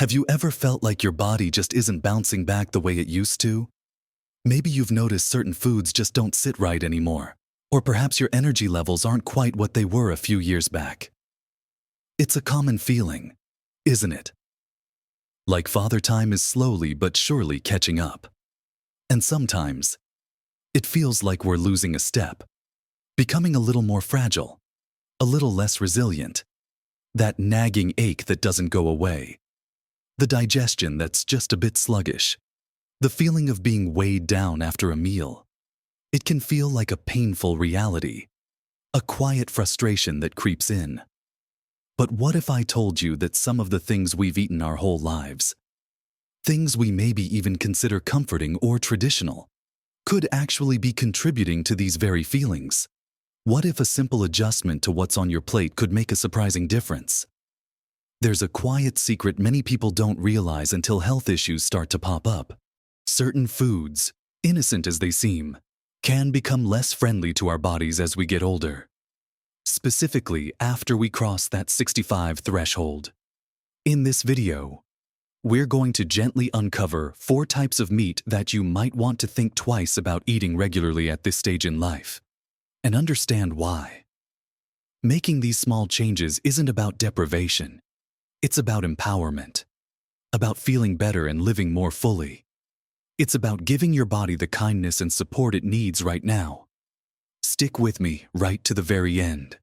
Have you ever felt like your body just isn't bouncing back the way it used to? Maybe you've noticed certain foods just don't sit right anymore, or perhaps your energy levels aren't quite what they were a few years back. It's a common feeling, isn't it? Like Father Time is slowly but surely catching up. And sometimes, it feels like we're losing a step, becoming a little more fragile, a little less resilient. That nagging ache that doesn't go away. The digestion that's just a bit sluggish. The feeling of being weighed down after a meal. It can feel like a painful reality, a quiet frustration that creeps in. But what if I told you that some of the things we've eaten our whole lives, things we maybe even consider comforting or traditional, could actually be contributing to these very feelings? What if a simple adjustment to what's on your plate could make a surprising difference? There's a quiet secret many people don't realize until health issues start to pop up. Certain foods, innocent as they seem, can become less friendly to our bodies as we get older. Specifically, after we cross that 65 threshold. In this video, we're going to gently uncover 4 types of meat that you might want to think twice about eating regularly at this stage in life, and understand why. Making these small changes isn't about deprivation. It's about empowerment, about feeling better and living more fully. It's about giving your body the kindness and support it needs right now. Stick with me right to the very end,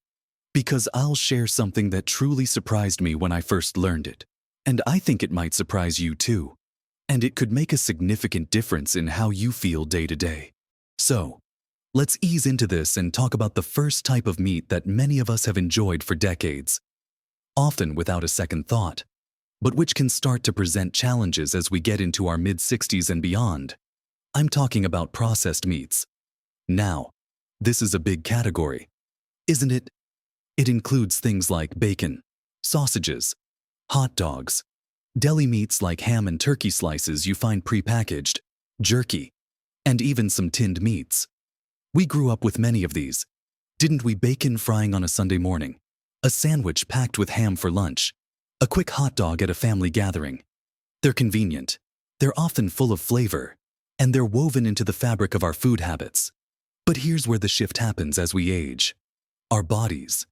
because I'll share something that truly surprised me when I first learned it, and I think it might surprise you too, and it could make a significant difference in how you feel day to day. So, let's ease into this and talk about the first type of meat that many of us have enjoyed for decades, often without a second thought, but which can start to present challenges as we get into our mid-60s and beyond. I'm talking about processed meats. Now, this is a big category, isn't it? It includes things like bacon, sausages, hot dogs, deli meats like ham and turkey slices you find prepackaged, jerky, and even some tinned meats. We grew up with many of these, didn't we? Bacon frying on a Sunday morning, a sandwich packed with ham for lunch, a quick hot dog at a family gathering. They're convenient, they're often full of flavor, and they're woven into the fabric of our food habits. But here's where the shift happens as we age. Our bodies,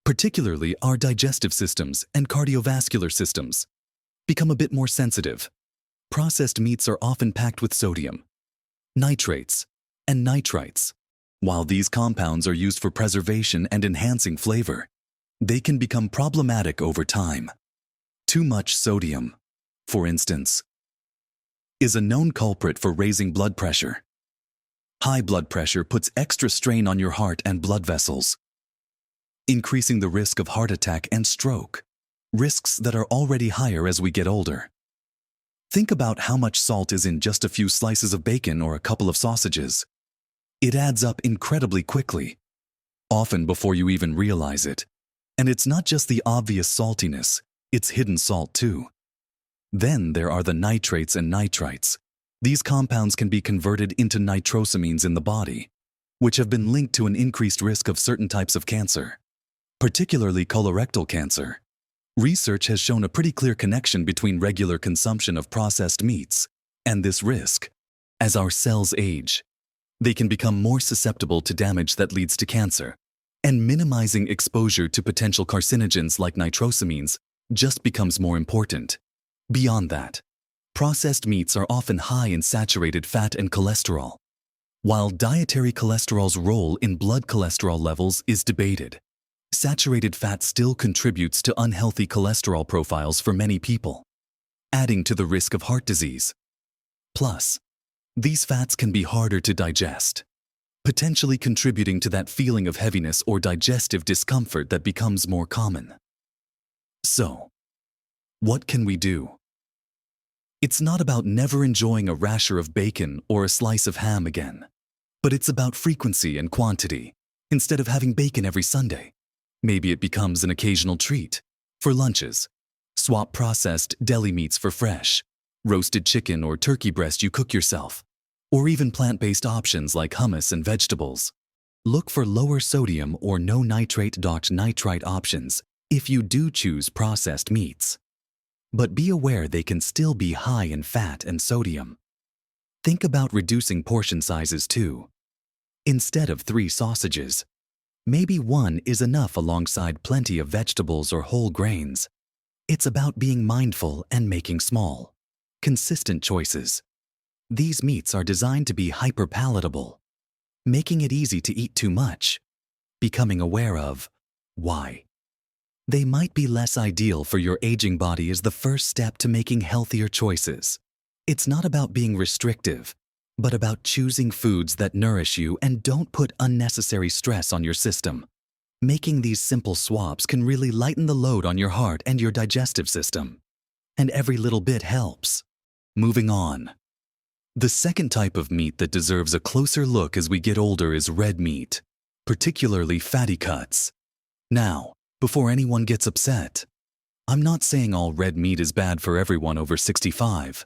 particularly our digestive systems and cardiovascular systems, become a bit more sensitive. Processed meats are often packed with sodium, nitrates, and nitrites. While these compounds are used for preservation and enhancing flavor, they can become problematic over time. Too much sodium, for instance, is a known culprit for raising blood pressure. High blood pressure puts extra strain on your heart and blood vessels, increasing the risk of heart attack and stroke, risks that are already higher as we get older. Think about how much salt is in just a few slices of bacon or a couple of sausages. It adds up incredibly quickly, often before you even realize it. And it's not just the obvious saltiness, it's hidden salt too. Then there are the nitrates and nitrites. These compounds can be converted into nitrosamines in the body, which have been linked to an increased risk of certain types of cancer, particularly colorectal cancer. Research has shown a pretty clear connection between regular consumption of processed meats and this risk. As our cells age, they can become more susceptible to damage that leads to cancer, and minimizing exposure to potential carcinogens like nitrosamines just becomes more important. Beyond that, processed meats are often high in saturated fat and cholesterol. While dietary cholesterol's role in blood cholesterol levels is debated, saturated fat still contributes to unhealthy cholesterol profiles for many people, adding to the risk of heart disease. Plus, these fats can be harder to digest, potentially contributing to that feeling of heaviness or digestive discomfort that becomes more common. So, what can we do? It's not about never enjoying a rasher of bacon or a slice of ham again, but it's about frequency and quantity. Instead of having bacon every Sunday, maybe it becomes an occasional treat. For lunches, swap processed deli meats for fresh, roasted chicken or turkey breast you cook yourself, or even plant-based options like hummus and vegetables. Look for lower sodium or no nitrate-nitrite options if you do choose processed meats. but be aware they can still be high in fat and sodium. Think about reducing portion sizes too. Instead of 3 sausages, maybe 1 is enough alongside plenty of vegetables or whole grains. It's about being mindful and making small, consistent choices. These meats are designed to be hyper-palatable, making it easy to eat too much. Becoming aware of why they might be less ideal for your aging body is the first step to making healthier choices. It's not about being restrictive, but about choosing foods that nourish you and don't put unnecessary stress on your system. Making these simple swaps can really lighten the load on your heart and your digestive system. And every little bit helps. Moving on. The second type of meat that deserves a closer look as we get older is red meat, particularly fatty cuts. Now, before anyone gets upset, I'm not saying all red meat is bad for everyone over 65.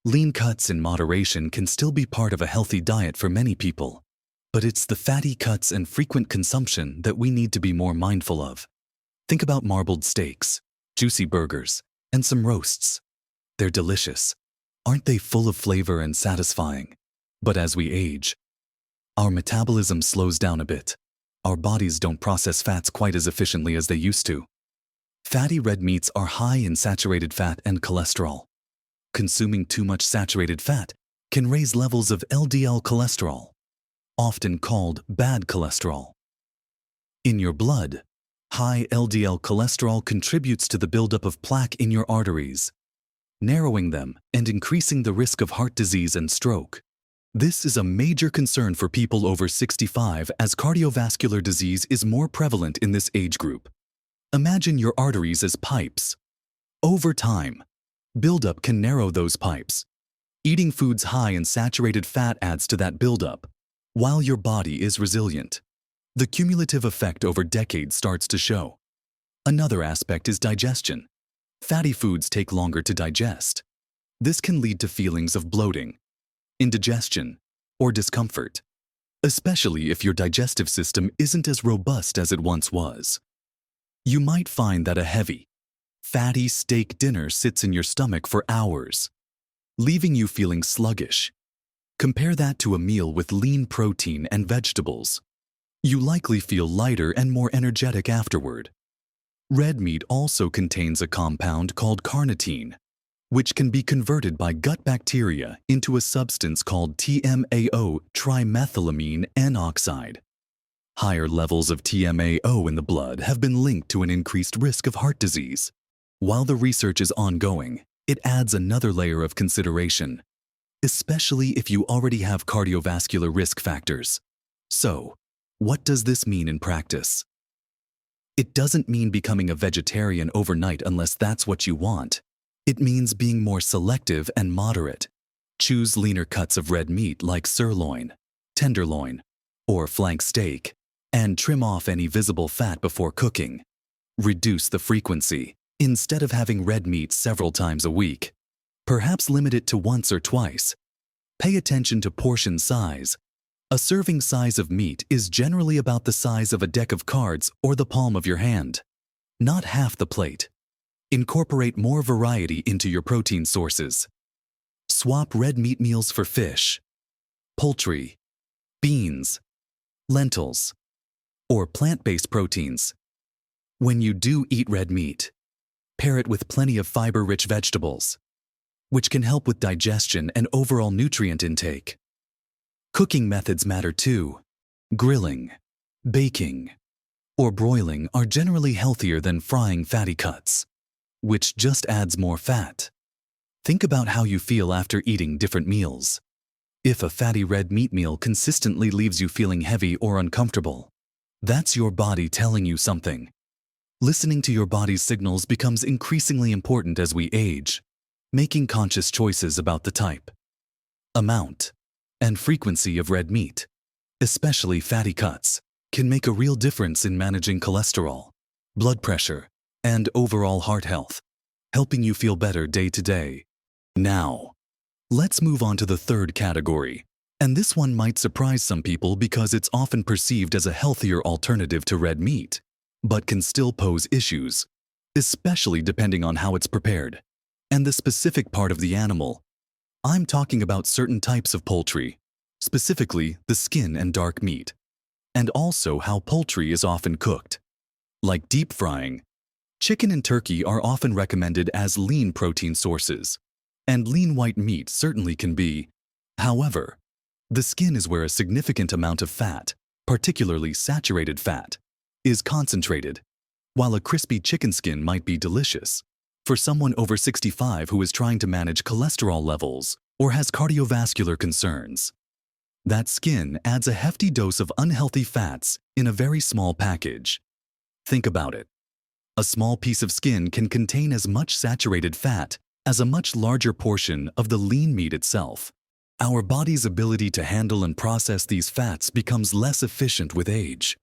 Lean cuts in moderation can still be part of a healthy diet for many people, but it's the fatty cuts and frequent consumption that we need to be more mindful of. Think about marbled steaks, juicy burgers, and some roasts. They're delicious. Aren't they full of flavor and satisfying? But as we age, our metabolism slows down a bit. Our bodies don't process fats quite as efficiently as they used to. Fatty red meats are high in saturated fat and cholesterol. Consuming too much saturated fat can raise levels of LDL cholesterol, often called bad cholesterol. In your blood, high LDL cholesterol contributes to the buildup of plaque in your arteries, narrowing them and increasing the risk of heart disease and stroke. This is a major concern for people over 65 as cardiovascular disease is more prevalent in this age group. Imagine your arteries as pipes. Over time, buildup can narrow those pipes. Eating foods high in saturated fat adds to that buildup, while your body is resilient. The cumulative effect over decades starts to show. Another aspect is digestion. Fatty foods take longer to digest. This can lead to feelings of bloating, indigestion, or discomfort, especially if your digestive system isn't as robust as it once was. You might find that a heavy, fatty steak dinner sits in your stomach for hours, leaving you feeling sluggish. Compare that to a meal with lean protein and vegetables. You likely feel lighter and more energetic afterward. Red meat also contains a compound called carnitine, which can be converted by gut bacteria into a substance called TMAO, trimethylamine N-oxide. Higher levels of TMAO in the blood have been linked to an increased risk of heart disease. While the research is ongoing, it adds another layer of consideration, especially if you already have cardiovascular risk factors. So, what does this mean in practice? It doesn't mean becoming a vegetarian overnight unless that's what you want. It means being more selective and moderate. Choose leaner cuts of red meat like sirloin, tenderloin, or flank steak, and trim off any visible fat before cooking. Reduce the frequency. Instead of having red meat several times a week, perhaps limit it to once or twice. Pay attention to portion size. A serving size of meat is generally about the size of a deck of cards or the palm of your hand, not half the plate. Incorporate more variety into your protein sources. Swap red meat meals for fish, poultry, beans, lentils, or plant-based proteins. When you do eat red meat, pair it with plenty of fiber-rich vegetables, which can help with digestion and overall nutrient intake. Cooking methods matter too. Grilling, baking, or broiling are generally healthier than frying fatty cuts, which just adds more fat. Think about how you feel after eating different meals. If a fatty red meat meal consistently leaves you feeling heavy or uncomfortable, that's your body telling you something. Listening to your body's signals becomes increasingly important as we age. Making conscious choices about the type, amount, and frequency of red meat, especially fatty cuts, can make a real difference in managing cholesterol, blood pressure, and overall heart health, helping you feel better day to day. Now, let's move on to the third category. And this one might surprise some people because it's often perceived as a healthier alternative to red meat, but can still pose issues, especially depending on how it's prepared. and the specific part of the animal. I'm talking about certain types of poultry, specifically the skin and dark meat, and also how poultry is often cooked. Like deep frying, chicken and turkey are often recommended as lean protein sources, and lean white meat certainly can be. However, the skin is where a significant amount of fat, particularly saturated fat, is concentrated. While a crispy chicken skin might be delicious, for someone over 65 who is trying to manage cholesterol levels or has cardiovascular concerns, that skin adds a hefty dose of unhealthy fats in a very small package. Think about it. A small piece of skin can contain as much saturated fat as a much larger portion of the lean meat itself. Our body's ability to handle and process these fats becomes less efficient with age.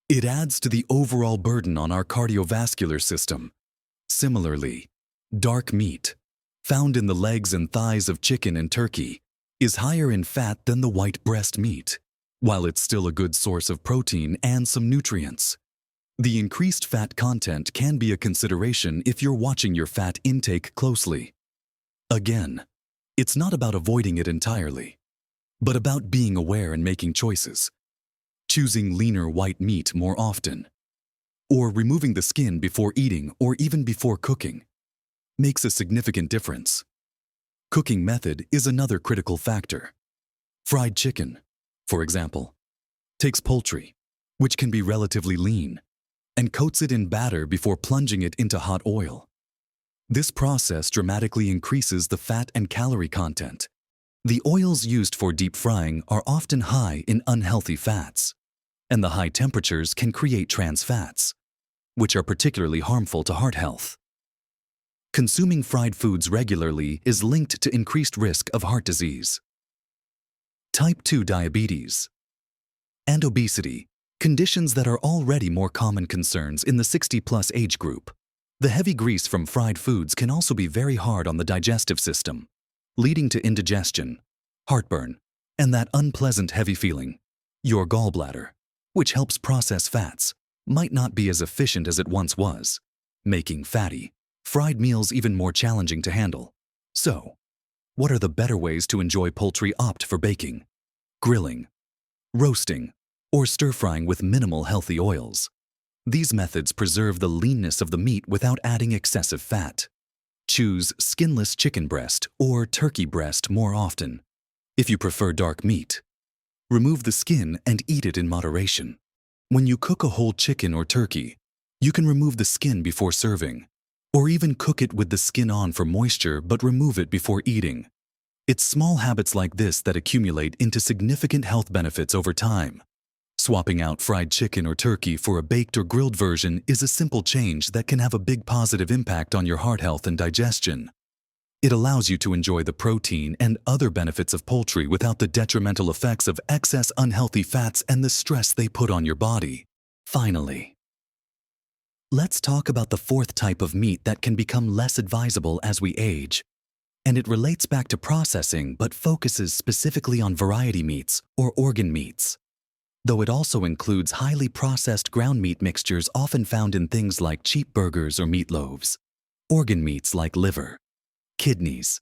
It adds to the overall burden on our cardiovascular system. Similarly, dark meat, found in the legs and thighs of chicken and turkey, is higher in fat than the white breast meat, while it's still a good source of protein and some nutrients. The increased fat content can be a consideration if you're watching your fat intake closely. Again, it's not about avoiding it entirely, but about being aware and making choices. Choosing leaner white meat more often, or removing the skin before eating or even before cooking, makes a significant difference. Cooking method is another critical factor. Fried chicken, for example, takes poultry, which can be relatively lean, and coats it in batter before plunging it into hot oil. This process dramatically increases the fat and calorie content. The oils used for deep frying are often high in unhealthy fats, and the high temperatures can create trans fats, which are particularly harmful to heart health. Consuming fried foods regularly is linked to increased risk of heart disease, type 2 diabetes, and obesity, conditions that are already more common concerns in the 60-plus age group. The heavy grease from fried foods can also be very hard on the digestive system, leading to indigestion, heartburn, and that unpleasant heavy feeling. Your gallbladder, which helps process fats, might not be as efficient as it once was, making fatty, fried meals even more challenging to handle. So, what are the better ways to enjoy poultry? Opt for baking, grilling, roasting, or stir-frying with minimal healthy oils. These methods preserve the leanness of the meat without adding excessive fat. Choose skinless chicken breast or turkey breast more often. If you prefer dark meat, remove the skin and eat it in moderation. When you cook a whole chicken or turkey, you can remove the skin before serving, or even cook it with the skin on for moisture but remove it before eating. It's small habits like this that accumulate into significant health benefits over time. Swapping out fried chicken or turkey for a baked or grilled version is a simple change that can have a big positive impact on your heart health and digestion. It allows you to enjoy the protein and other benefits of poultry without the detrimental effects of excess unhealthy fats and the stress they put on your body. Finally, let's talk about the fourth type of meat that can become less advisable as we age. And it relates back to processing but focuses specifically on variety meats or organ meats, though it also includes highly processed ground meat mixtures often found in things like cheap burgers or meatloaves. Organ meats like liver, kidneys,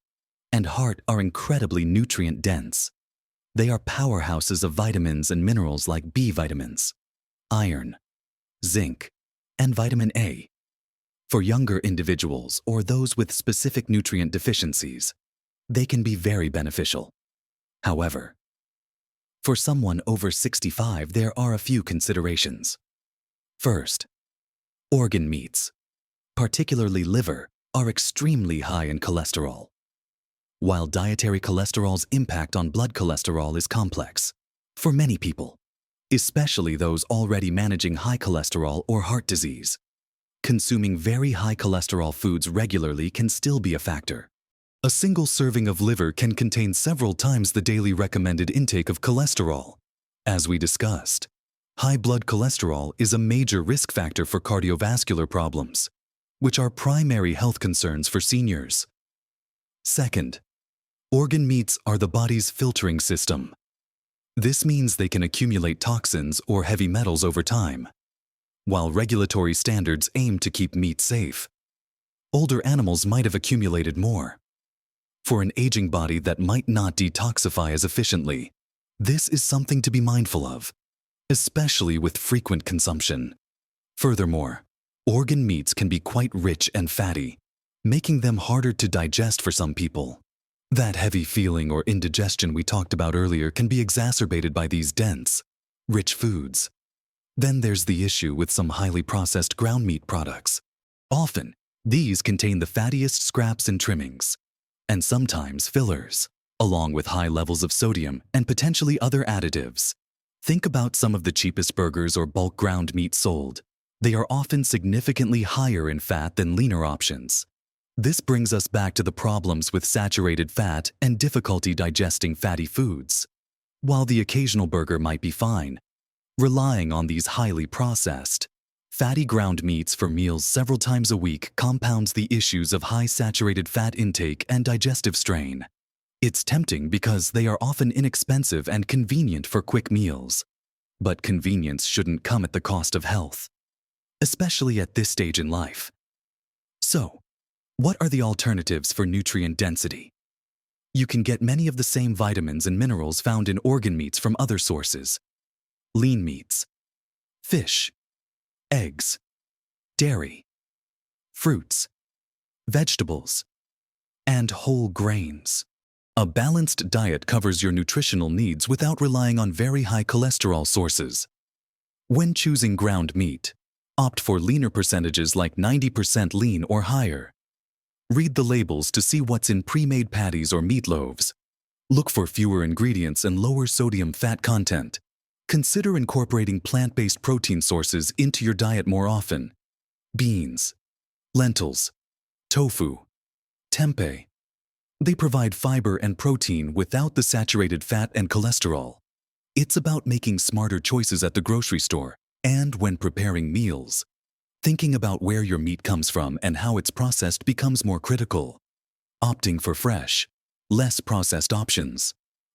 and heart are incredibly nutrient-dense. They are powerhouses of vitamins and minerals like B vitamins, iron, zinc, and vitamin A. For younger individuals or those with specific nutrient deficiencies, they can be very beneficial. However, for someone over 65, there are a few considerations. First, organ meats, particularly liver, are extremely high in cholesterol. While dietary cholesterol's impact on blood cholesterol is complex, for many people, especially those already managing high cholesterol or heart disease, consuming very high cholesterol foods regularly can still be a factor. A single serving of liver can contain several times the daily recommended intake of cholesterol. As we discussed, high blood cholesterol is a major risk factor for cardiovascular problems, which are primary health concerns for seniors. Second, organ meats are the body's filtering system. This means they can accumulate toxins or heavy metals over time. While regulatory standards aim to keep meat safe, older animals might have accumulated more. For an aging body that might not detoxify as efficiently, this is something to be mindful of, especially with frequent consumption. Furthermore, organ meats can be quite rich and fatty, making them harder to digest for some people. That heavy feeling or indigestion we talked about earlier can be exacerbated by these dense, rich foods. Then there's the issue with some highly processed ground meat products. Often, these contain the fattiest scraps and trimmings, and sometimes fillers, along with high levels of sodium and potentially other additives. Think about some of the cheapest burgers or bulk ground meat sold. They are often significantly higher in fat than leaner options. This brings us back to the problems with saturated fat and difficulty digesting fatty foods. While the occasional burger might be fine, relying on these highly processed, fatty ground meats for meals several times a week compounds the issues of high saturated fat intake and digestive strain. It's tempting because they are often inexpensive and convenient for quick meals. But convenience shouldn't come at the cost of health, especially at this stage in life. So, what are the alternatives for nutrient density? You can get many of the same vitamins and minerals found in organ meats from other sources. Lean meats, fish, eggs, dairy, fruits, vegetables, and whole grains. A balanced diet covers your nutritional needs without relying on very high cholesterol sources. When choosing ground meat, opt for leaner percentages like 90% lean or higher. Read the labels to see what's in pre-made patties or meatloaves. Look for fewer ingredients and lower sodium fat content. Consider incorporating plant-based protein sources into your diet more often. Beans, lentils, tofu, tempeh. They provide fiber and protein without the saturated fat and cholesterol. It's about making smarter choices at the grocery store and when preparing meals. Thinking about where your meat comes from and how it's processed becomes more critical. Opting for fresh, less processed options,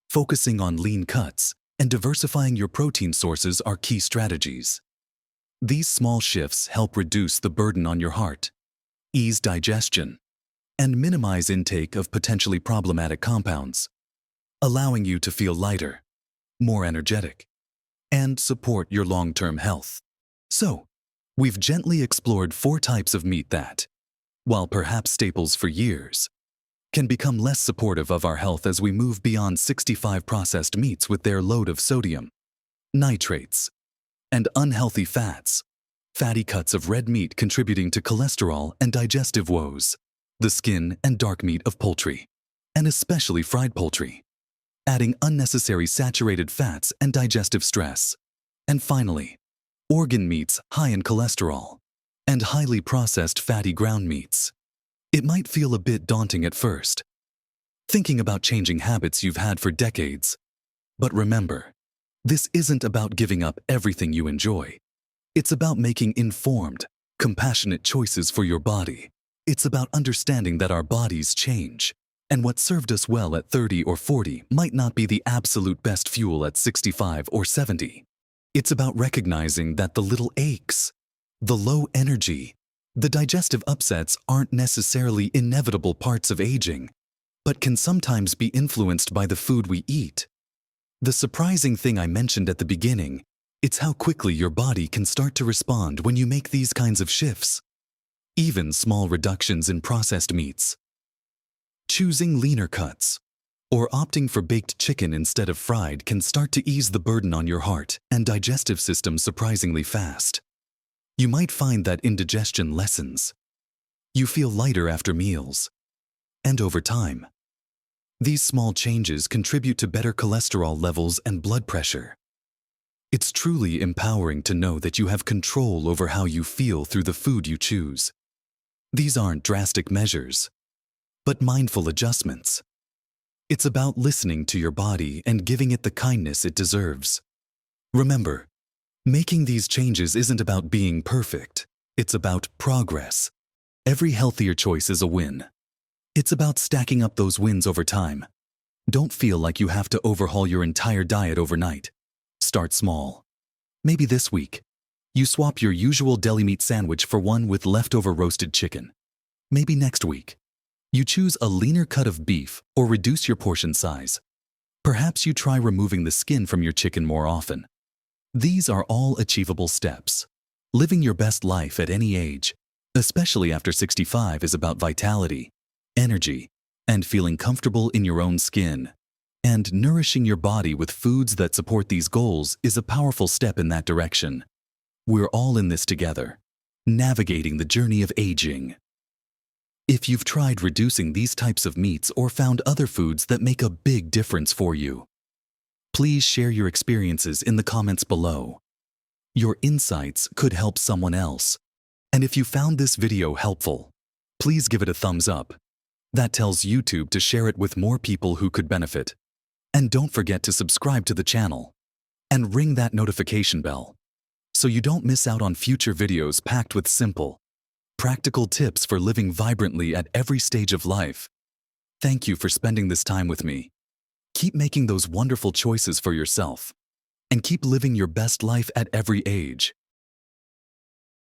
focusing on lean cuts, and diversifying your protein sources are key strategies. These small shifts help reduce the burden on your heart, ease digestion, and minimize intake of potentially problematic compounds, allowing you to feel lighter, more energetic, and support your long-term health. So, we've gently explored 4 types of meat that, while perhaps staples for years, can become less supportive of our health as we move beyond 65 processed meats with their load of sodium, nitrates, and unhealthy fats, fatty cuts of red meat contributing to cholesterol and digestive woes, the skin and dark meat of poultry, and especially fried poultry, adding unnecessary saturated fats and digestive stress. And finally, organ meats high in cholesterol, and highly processed fatty ground meats. It might feel a bit daunting at first, thinking about changing habits you've had for decades. But remember, this isn't about giving up everything you enjoy. It's about making informed, compassionate choices for your body. It's about understanding that our bodies change, and what served us well at 30 or 40 might not be the absolute best fuel at 65 or 70. It's about recognizing that the little aches, the low energy, the digestive upsets aren't necessarily inevitable parts of aging, but can sometimes be influenced by the food we eat. The surprising thing I mentioned at the beginning, it's how quickly your body can start to respond when you make these kinds of shifts. Even small reductions in processed meats, choosing leaner cuts, or opting for baked chicken instead of fried can start to ease the burden on your heart and digestive system surprisingly fast. You might find that indigestion lessens. You feel lighter after meals. And over time, these small changes contribute to better cholesterol levels and blood pressure. It's truly empowering to know that you have control over how you feel through the food you choose. These aren't drastic measures, but mindful adjustments. It's about listening to your body and giving it the kindness it deserves. Remember, making these changes isn't about being perfect. It's about progress. Every healthier choice is a win. It's about stacking up those wins over time. Don't feel like you have to overhaul your entire diet overnight. Start small. Maybe this week, you swap your usual deli meat sandwich for one with leftover roasted chicken. Maybe next week. You choose a leaner cut of beef or reduce your portion size. Perhaps you try removing the skin from your chicken more often. These are all achievable steps. Living your best life at any age, especially after 65, is about vitality, energy, and feeling comfortable in your own skin. And nourishing your body with foods that support these goals is a powerful step in that direction. We're all in this together, navigating the journey of aging. If you've tried reducing these types of meats or found other foods that make a big difference for you, please share your experiences in the comments below. Your insights could help someone else. And if you found this video helpful, please give it a thumbs up. That tells YouTube to share it with more people who could benefit. And don't forget to subscribe to the channel and ring that notification bell so you don't miss out on future videos packed with simple, practical tips for living vibrantly at every stage of life. Thank you for spending this time with me. Keep making those wonderful choices for yourself and keep living your best life at every age.